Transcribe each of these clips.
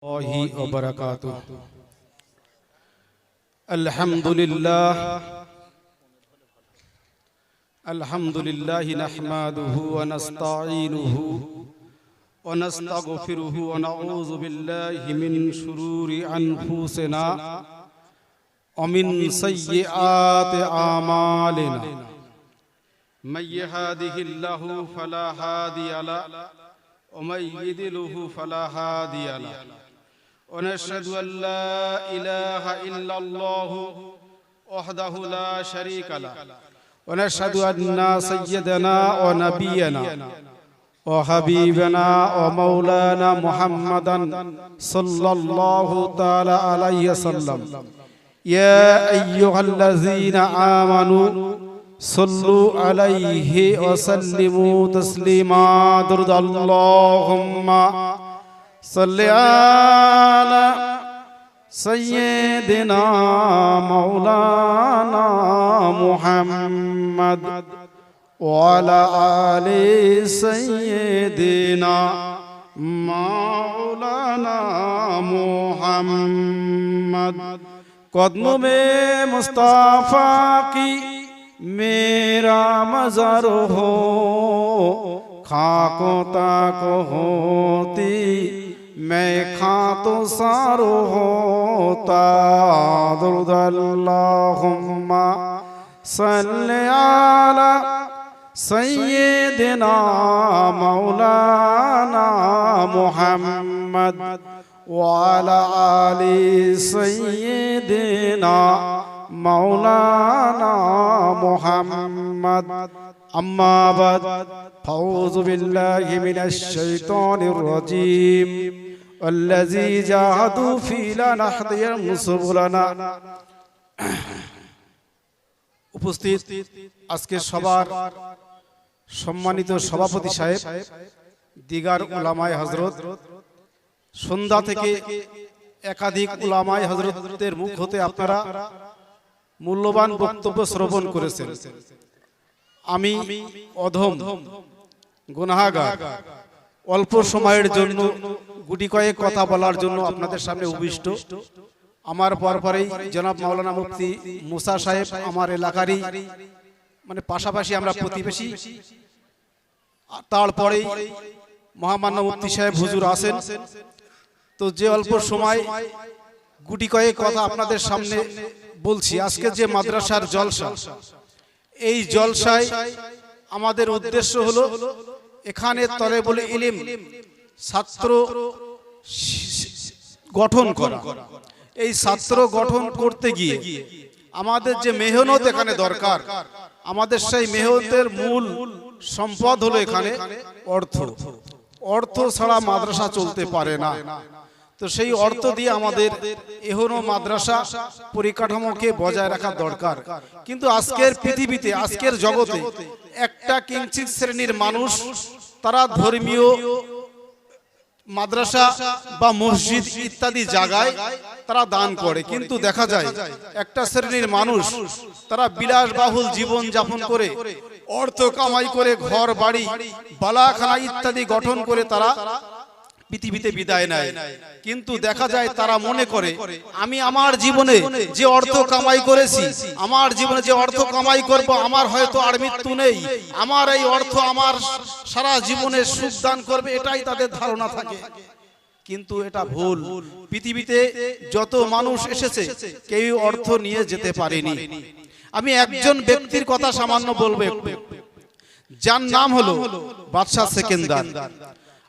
الله وبركاته. الحمد لله نحمده ونستعينه ونستغفره ونعوذ بالله من شرور أنفسنا ومن سيئات أعمالنا من يهده الله فلا هادي له ومن يضلل فلا هادي له ونشهد أن لا إله إلا الله وحده لا شريك له ونشهد أن سيدنا ونبينا وحبيبنا ومولانا محمدا صلى الله تعالى عليه وسلم يا أيها الذين آمنوا صلوا عليه وسلموا تسليما درد اللهم صل على سيدنا مولانا محمد وعلى آل سيدنا مولانا محمد قدم में मुस्तफा की मेरा मज़र हो खाको ताको होती मैं खातो सारो होता दुरूद अल्लाहुम्मा सल्ली अला सय्यिदिना मौलाना मुहम्मद वअला आलि सय्यिदिना मौलाना मुहम्मद अम्मा बाद फ़ौज़ु बिल्लाहि मिनश शैतानिर रजीम अल्लज़ी जाहदू फ़ीना नहदियहुम सुबुलाना। उपस्थित আজকে সবার সম্মানিত সভাপতি সাহেব, দিগার উলামায়ে হযরত, সন্ধ্যা থেকে একাধিক উলামায়ে হযরতের মুখ হতে আপনারা মূল্যবান বক্তব্য শ্রবণ করেছেন। আমি অধম গুনাহগার, অল্প সময়ের জন্য গুটি কয়েক কথা বলার জন্য আপনাদের সামনে উপবিষ্ট। আমার পরপরেই জনাব মাওলানা মুফতি মুসা সাহেব, আমার এলাকারই মানে পাশাপাশি আমরা প্রতিবেশী, তারপরেই মহামান্য মুফতি সাহেব হুজুর আছেন। তো যে অল্প সময় গুটি কয়েক কথা আপনাদের সামনে বলছি, আজকে যে মাদ্রাসার জলসা, এই জলসায় আমাদের উদ্দেশ্য হলো এখানে তলেবুল ইলম ছাত্র গঠন করা। এই ছাত্র গঠন করতে গিয়ে আমাদের যে মেহনত এখানে দরকার, আমাদের সেই মেহনতের মূল সম্পদ হলো এখানে অর্থ। অর্থ ছাড়া মাদ্রাসা চলতে পারে না। তো সেই অর্থ দিয়ে আমাদের এখনো মাদ্রাসা পরিকাঠামোকে বজায় রাখা দরকার। কিন্তু আজকের পৃথিবীতে, আজকের জগতে একটা কিঞ্চিৎ শ্রেণীর মানুষ তারা ধর্মীয় মাদ্রাসা বা মসজিদ ইত্যাদি জায়গায় তারা দান করে, কিন্তু দেখা যায় একটা শ্রেণীর মানুষ তারা বিলাসবহুল জীবন যাপন করে অর্থ কামাই করে ঘর বাড়ি বালাখানা ইত্যাদি গঠন করে তারা পৃথিবীতে বিদায় নেয়। কিন্তু দেখা যায় তারা মনে করে আমি আমার জীবনে যে অর্থ কামাই করেছি, আমার জীবনে যে অর্থ কামাই করব, আমার হয়তো আর মৃত্যু নেই, আমার এই অর্থ আমার সারা জীবনের সুখ দান করবে, এটাই তাদের ধারণা থাকে। কিন্তু এটা ভুল। পৃথিবীতে যত মানুষ এসেছে কেউ অর্থ নিয়ে যেতে পারেনি। আমি একজন ব্যক্তির কথা সামান্য বলবো, যার নাম হলো বাদশাহ সেকেন্দার।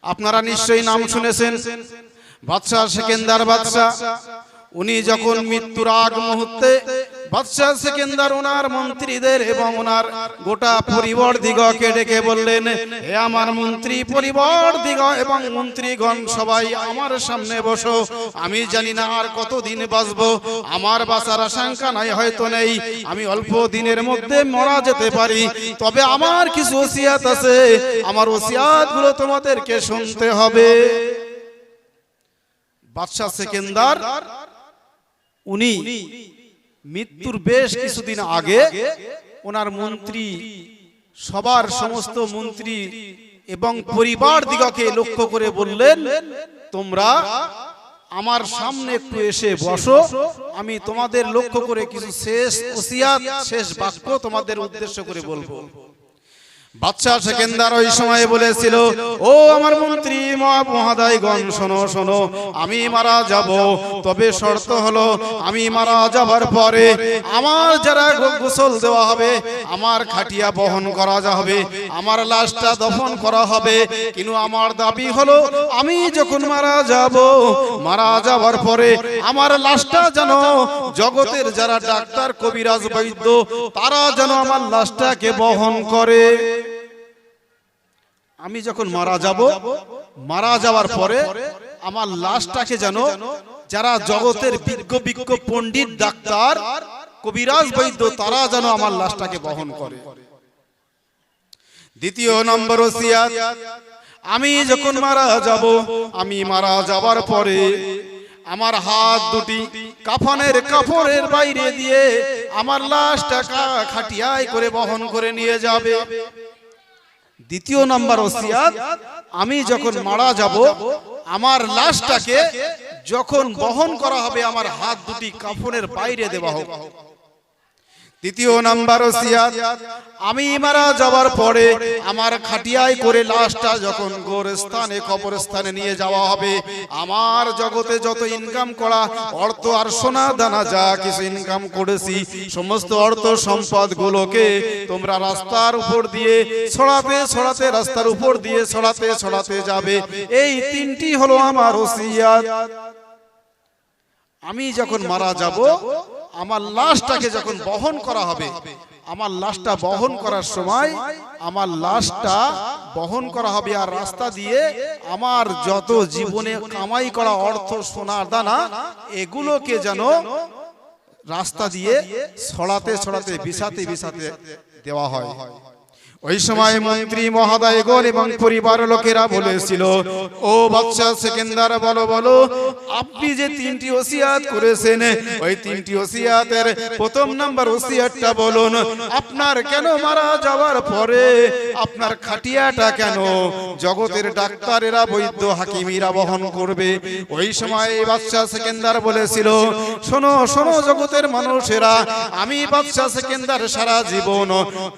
আপনারা নিশ্চয়ই নাম শুনেছেন বাদশাহ সেকেন্দার বাদশাহ। উনি যখন মৃত্যুর আগ মুহূর্তে বাদশাহ সেকেন্দার ওনার মন্ত্রীদের এবং ওনার গোটা পরিবার দিগকে ডেকে বললেন, হে আমার মন্ত্রী পরিবার দিগ এবং মন্ত্রীগণ, সবাই আমার সামনে বসো। আমি জানি না আর কতদিন বাঁচবো, আমার বাঁচার আশঙ্কা নাই, হয়তো নেই, আমি অল্প দিনের মধ্যে মারা যেতে পারি, তবে আমার কিছু ওসিয়াত আছে, আমার ওসিয়াতগুলো তোমাদেরকে শুনতে হবে। বাদশাহ সেকেন্দার উনি মৃত্যুর বেশ কিছুদিন আগে ওনার মন্ত্রী, সবার সমস্ত মন্ত্রী এবং পরিবার দিগকে লক্ষ্য করে বললেন, তোমরা আমার সামনে একটু এসে বসো, আমি তোমাদের লক্ষ্য করে কিছু শেষ ওসিয়াত, শেষ বাক্য তোমাদের উদ্দেশ্য করে বলবো। বাদশা সেকেন্দার ওই সময় বলেছিল, ও আমার মন্ত্রী মহোদয়গণ, শোনো শোনো, আমি মারা যাব, তবে শর্ত হলো আমি মারা যাবার পরে আমার যারা গোসল দেওয়া হবে, আমার খাটিয়া বহন করা যাবে, আমার লাশটা দফন করা হবে, কিন্তু আমার দাবি হলো আমি যখন মারা যাব, মারা যাবার পরে আমার লাশটা যেন জগতের যারা ডাক্তার, কবিরাজ, বৈদ্য, তারা যেন আমার লাশটাকে বহন করে। আমি যখন মারা যাব, মারা যাওয়ার পরে আমার লাশটাকে যেন যারা জগতের বিজ্ঞ বিজ্ঞ পণ্ডিত, ডাক্তার, কবিরাজ, বৈদ্য, তারা যেন আমার লাশটাকে বহন করে। দ্বিতীয় নম্বর ওসিয়াত, আমি যখন মারা যাব, আমি মারা যাবার পরে আমার হাত দুটি কাফনের কাপড়ের বাইরে দিয়ে আমার লাশটা খাটিয়ায় করে বহন করে নিয়ে যাবে। দ্বিতীয় নাম্বার ওসিয়াত, আমি যখন মারা যাব, আমার লাশটাকে যখন বহন করা হবে, আমার হাত দুটি কাফনের বাইরে দেওয়া হোক। তৃতীয় নাম্বার ওসিয়াত, আমি মারা যাবার পরে আমার খাটিয়ায় করে লাশটা যখন গোরস্থানে, কবরস্থানে নিয়ে যাওয়া হবে, আমার জগতে যত ইনকাম করা অর্থ আর সোনা দানা যা কিছু ইনকাম করেছি, সমস্ত অর্থ সম্পদ গুলোকে তোমরা রাস্তার উপর দিয়ে ছড়াতে ছড়াতে, রাস্তার উপর দিয়ে ছড়াতে ছড়াতে যাবে। এই তিনটি হলো আমার ওসিয়াত। আমি যখন মারা যাব, আমার লাশটাকে যখন বহন করা হবে, আমার লাশটা বহন করার সময় আমার লাশটা বহন করা হবে, আর রাস্তা দিয়ে আমার যত জীবনে কামাই করা অর্থ, সোনার দানা, এগুলোকে যেন রাস্তা দিয়ে ছড়াতে ছড়াতে, বিছাতে বিছাতে দেওয়া হয়। ওই সময় মন্ত্রী মহোদয়গণ এবং পরিবারের লোকেরা বলেছিল, ও বাদশা সেকেন্দার, বলো বলো, আপনি যে তিনটি ওসিয়াত করেছেন, ওই তিনটি ওসিয়াতের প্রথম নাম্বার ওসিয়াতটা বলুন। আপনার কেন মারা যাওয়ার পরে আপনার খাটিয়াটা কেন জগতের ডাক্তারেরা, বৈদ্য, হাকিমিরা বহন করবে? ওই সময় বাদশা সেকেন্দার বলেছিল, শোনো শোনো জগতের মানুষেরা, আমি বাদশা সেকেন্দার সারা জীবন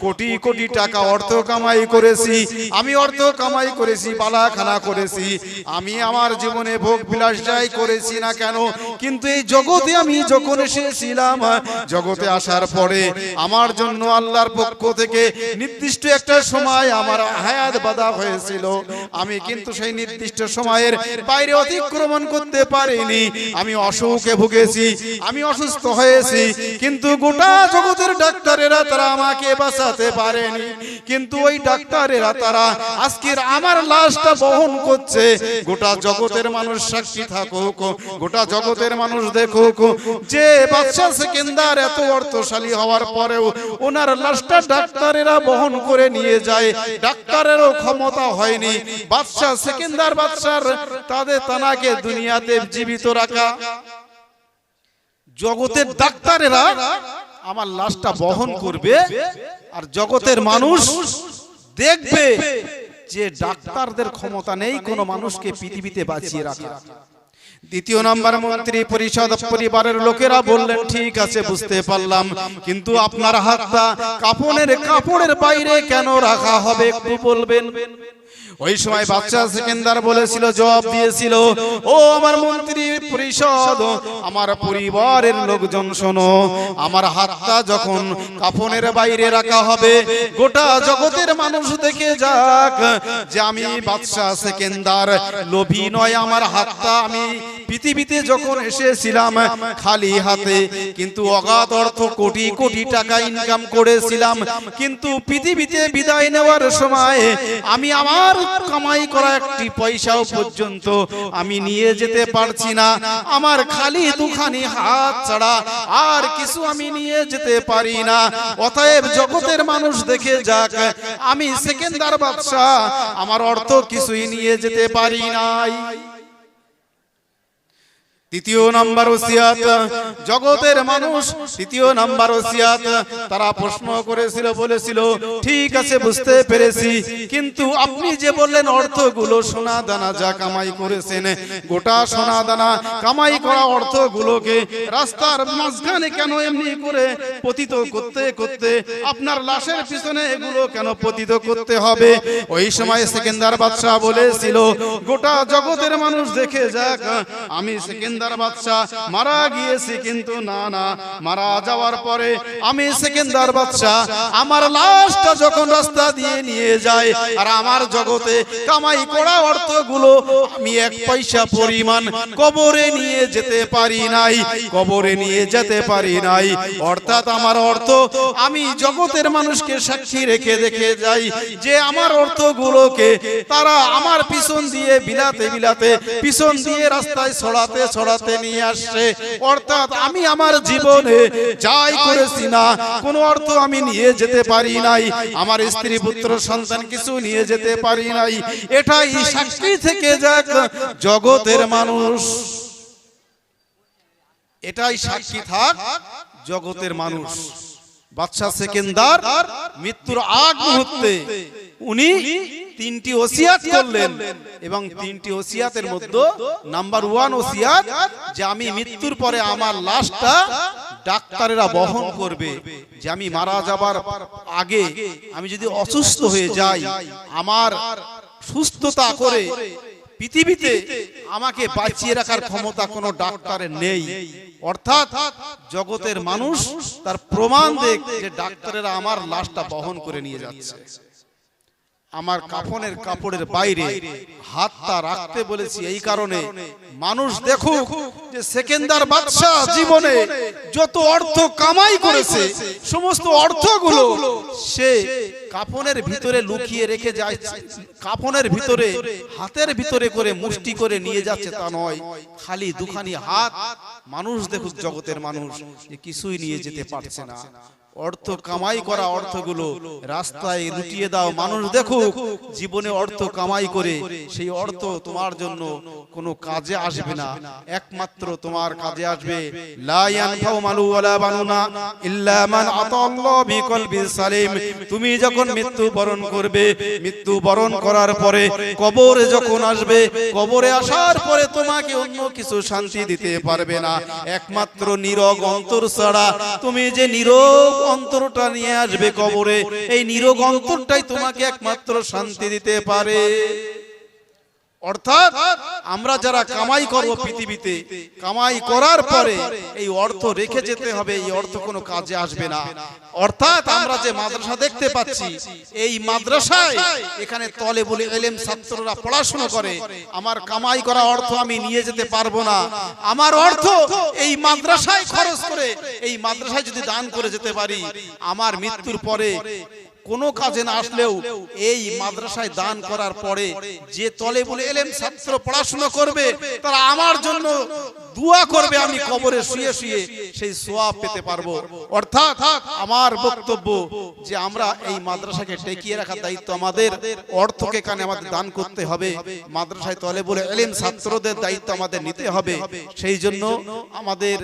কোটি কোটি টাকা অর্থ কামাই করেছি, আমি অর্থ কামাই করেছি, বালাখানা করেছি, আমি আমার জীবনে ভোগ বিলাস যাই করেছি না কেন, কিন্তু এই জগতে আমি যখন এসেছিলাম, জগতে আসার পরে আমার জন্য আল্লাহর পক্ষ থেকে নির্দিষ্ট একটা সময় আমার হায়াত বাঁধা হয়েছিল, আমি কিন্তু সেই নির্দিষ্ট সময়ের বাইরে অতিক্রমণ করতে পারিনি, আমি অসুখে ভুগেছি, আমি অসুস্থ হয়েছি, কিন্তু গোটা জগতের ডাক্তারেরা তারা আমাকে বাঁচাতে পারেনি, কিন্তু ওই ডাক্তারেরা তারা আজকের আমার লাশটা বহন করছে। গোটা জগতের মানুষ সাক্ষী থাকুক, গোটা জগতের মানুষ দেখুক যে বাদশা সেকেন্দার এত অর্থশালী হওয়ার পরেও ওনার লাশটা ডাক্তারেরা বহন করে নিয়ে যায়, ডাক্তারেরও ক্ষমতা হয়নি বাদশা সেকেন্দার, বাদশার তাদের তানাকে দুনিয়াতে জীবিত রাখা। জগতের ডাক্তারেরা আমার লাশটা বহন করবে, আর জগতের মানুষ দেখবে যে ডাক্তারদের ক্ষমতা নেই কোনো মানুষকে পৃথিবীতে বাঁচিয়ে রাখা। দ্বিতীয় নম্বর মন্ত্রী পরিষদ পরিবারের লোকেরা বললেন, ঠিক আছে বুঝতে পারলাম, কিন্তু আপনার হাতটা কাফনের কাপড়ের বাইরে কেন রাখা হবে একটু বলবেন? ওই সময় বাদশা সেকেন্দার বলেছিল, জবাব দিয়েছিল, ও আমার মন্ত্রী পরিষদ, আমার পরিবারের লোকজন শোনো, আমার হাতটা যখন কাফনের বাইরে রাখা হবে, গোটা জগতের মানুষ দেখে যাক যে আমি বাদশা সেকেন্দার লোভী নয়, আমার হাতটা আমি পৃথিবীতে যখন এসেছিলাম খালি হাতে, কিন্তু অগাধ অর্থ কোটি কোটি টাকা ইনকাম করেছিলাম, কিন্তু পৃথিবীতে বিদায় নেওয়ার সময় আমি আমার কামাই করা একটি পয়সাও পর্যন্ত আমি নিয়ে যেতে পারছি না, আমার খালি দুখানি হাত ছাড়া আর কিছু আমি নিয়ে যেতে পারি না, অতএব জগতের মানুষ দেখে যাক আমি সেকেন্দার বাদশা আমার অর্থ কিছুই নিয়ে যেতে পারি নাই। তৃতীয় নাম্বার ওসিয়াত, জগতের মানুষ তৃতীয় নাম্বার ওসিয়াত তারা প্রশ্ন করেছিল, বলেছিল ঠিক আছে বুঝতে পেরেছি, কিন্তু আপনি যে বললেন অর্থগুলো সোনা দানা যা কামাই করেছেন, গোটা সোনা দানা কামাই করা অর্থগুলোকে রাস্তার মাঝখানে কেন এমনি করে পতিত করতে করতে আপনার লাশের পিছনে এগুলো কেন পতিত করতে হবে? ওই সময় সেকেন্দার বাদশা বলেছিল গোটা জগতের মানুষ দেখে যাক, আমি সেকেন্দার বাদশা মারা গিয়েছি, কিন্তু না না, মারা যাওয়ার পরে আমি সেকেন্দার বাদশা আমার লাশটা যখন রাস্তা দিয়ে নিয়ে যায় আর আমার জগতে কামাই করা অর্থগুলো আমি এক পয়সা পরিমাণ কবরে নিয়ে যেতে পারি নাই, কবরে নিয়ে যেতে পারি নাই। অর্থাৎ আমার অর্থ আমি জগতের মানুষকে সাক্ষী রেখে দেখে যাই যে আমার অর্থগুলোকে তারা আমার পিছন দিয়ে বিলাতে বিলাতে পিছন দিয়ে রাস্তায় ছড়াতে ছড়াতে নিয়ে আসছে। অর্থাৎ আমি আমার জীবনে যাই করেছি না কোনো অর্থ আমি নিয়ে যেতে পারি নাই, আমার স্ত্রী পুত্র সন্তান কিছু নিয়ে যেতে পারি নাই। এটাই সাক্ষী থেকে যাক জগতের মানুষ, এটাই সাক্ষী থাক জগতের মানুষ। বাদশা সেকেন্দার মৃত্যুর আগ মুহূর্তে উনি তিনটি ওসিয়াত করলেন এবং তিনটি ওসিয়াতের মধ্যে নাম্বার 1 ওসিয়াত যে আমি মৃত্যুর পরে আমার লাশটা ডাক্তারেরা বহন করবে, যে আমি মারা যাবার আগে আমি যদি অসুস্থ হয়ে যাই আমার সুস্থতা করে পৃথিবীতে আমাকে বাঁচিয়ে রাখার ক্ষমতা কোনো ডাক্তারের নেই। অর্থাৎ জগতের মানুষ তার প্রমাণ দেখ যে ডাক্তারেরা আমার লাশটা বহন করে নিয়ে যাচ্ছে। আমার কাফনের কাপড়ের বাইরে হাতটা রাখতে বলেছি এই কারণে মানুষ দেখুক যে সেকেন্দার বাদশা জীবনে যত অর্থ কামাই করেছে সমস্ত অর্থগুলো সে কাফনের ভিতরে লুকিয়ে রেখে যায়, কাফনের ভিতরে হাতের ভিতরে করে মুষ্টি করে নিয়ে যাচ্ছে তা নয়, খালি দুখানি হাত। মানুষ দেখুক জগতের মানুষ যে কিছুই নিয়ে যেতে পারছে না। অর্থ কামাই করা অর্থগুলো রাস্তায় লুটিয়ে দাও, মানুষ দেখুক জীবনে অর্থ কামাই করে সেই অর্থ তোমার জন্য কোনো কাজে আসবে না, একমাত্র তোমার কাজে আসবে লা ইয়ানফাউ মালু ওয়ালা বানুনা ইল্লা মান আতাল্লাহ বিকলবিন সালিম। তুমি যখন মৃত্যু বরণ করবে, মৃত্যু বরণ করার পরে কবরে যখন আসবে, কবরে আসার পরে তোমাকে অন্য কিছু শান্তি দিতে পারবে না, একমাত্র নীরব অন্তর ছাড়া। তুমি যে নীরব অন্তরটা নিয়ে আসবে কবরে, এই নীরব অন্তরটাই তোমাকে একমাত্র শান্তি দিতে পারে। অর্থাৎ আমরা যারা কামাই করব পৃথিবীতে, কামাই করার পরে এই অর্থ রেখে যেতে হবে, এই অর্থ কোনো কাজে আসবে না। অর্থাৎ আমরা যে মাদ্রাসা দেখতে পাচ্ছি, এই মাদ্রাসায় এখানে তলেবুল ইলম ছাত্ররা পড়াশোনা করে, আমার কামাই করা অর্থ আমি নিয়ে যেতে পারবো না, আমার অর্থ এই মাদ্রাসায় খরচ করে এই মাদ্রাসায় যদি দান করে যেতে পারি, আমার মৃত্যুর পরে কোনো কাজে না আসলেও এই মাদ্রাসায় দান করার পরে যে তলেবুল ইলম ছাত্র পড়াশোনা করবে তারা আমার জন্য দোয়া করবে, আমি কবরে শুয়ে শুয়ে সেই সওয়াব পেতে পারবো। অর্থাৎ আমার বক্তব্য যে আমরা এই মাদ্রাসাকে টিকিয়ে রাখার দায়িত্ব আমাদের, অর্থকে কানে আমাদের দান করতে হবে, মাদ্রাসায় তলেবুল ইলম ছাত্রদের দায়িত্ব আমাদের নিতে হবে, সেই জন্য আমাদের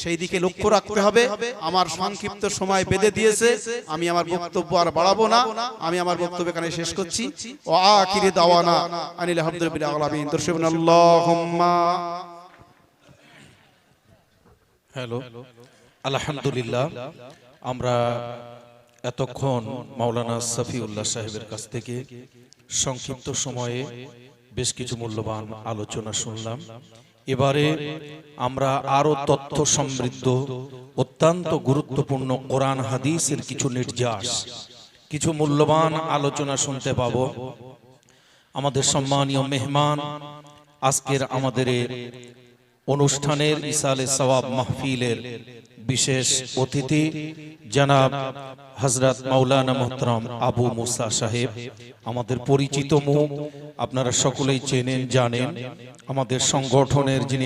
সেই দিকে লক্ষ্য রাখতে হবে। আমার সংক্ষিপ্ত সময় বেঁধে দিয়েছে, আমি আমার বক্তব্য আর বাড়াবো না, আমি আমার বক্তব্য এখানে শেষ করছি। ওয়া আখিরি দাওয়ানা আনিল হামদুলিল্লাহি রাব্বিল আলামিন। দর্শকগণ আল্লাহুম্মা হ্যালো আলহামদুলিল্লাহ। আমরা এতক্ষণ মাওলানা সফিউল্লাহ সাহেবের কাছ থেকে সংক্ষিপ্ত সময়ে বেশ কিছু মূল্যবান আলোচনা শুনলাম। এবারে আমরা আরো তথ্য সমৃদ্ধ অত্যন্ত গুরুত্বপূর্ণ কোরআন হাদিসের কিছু নির্যাস, কিছু মূল্যবান আলোচনা শুনতে পাবো। আমাদের সম্মানীয় মেহমান, আজকের আমাদের অনুষ্ঠানের ইসালে সওয়াব মাহফিলের বিশেষ অতিথি জনাব হযরত মাওলানা মুহতারাম আবু মুসা সাহেব, আমাদের পরিচিত মুখ, আপনারা সকলেই চেনেন জানেন। আমাদের সংগঠনের যিনি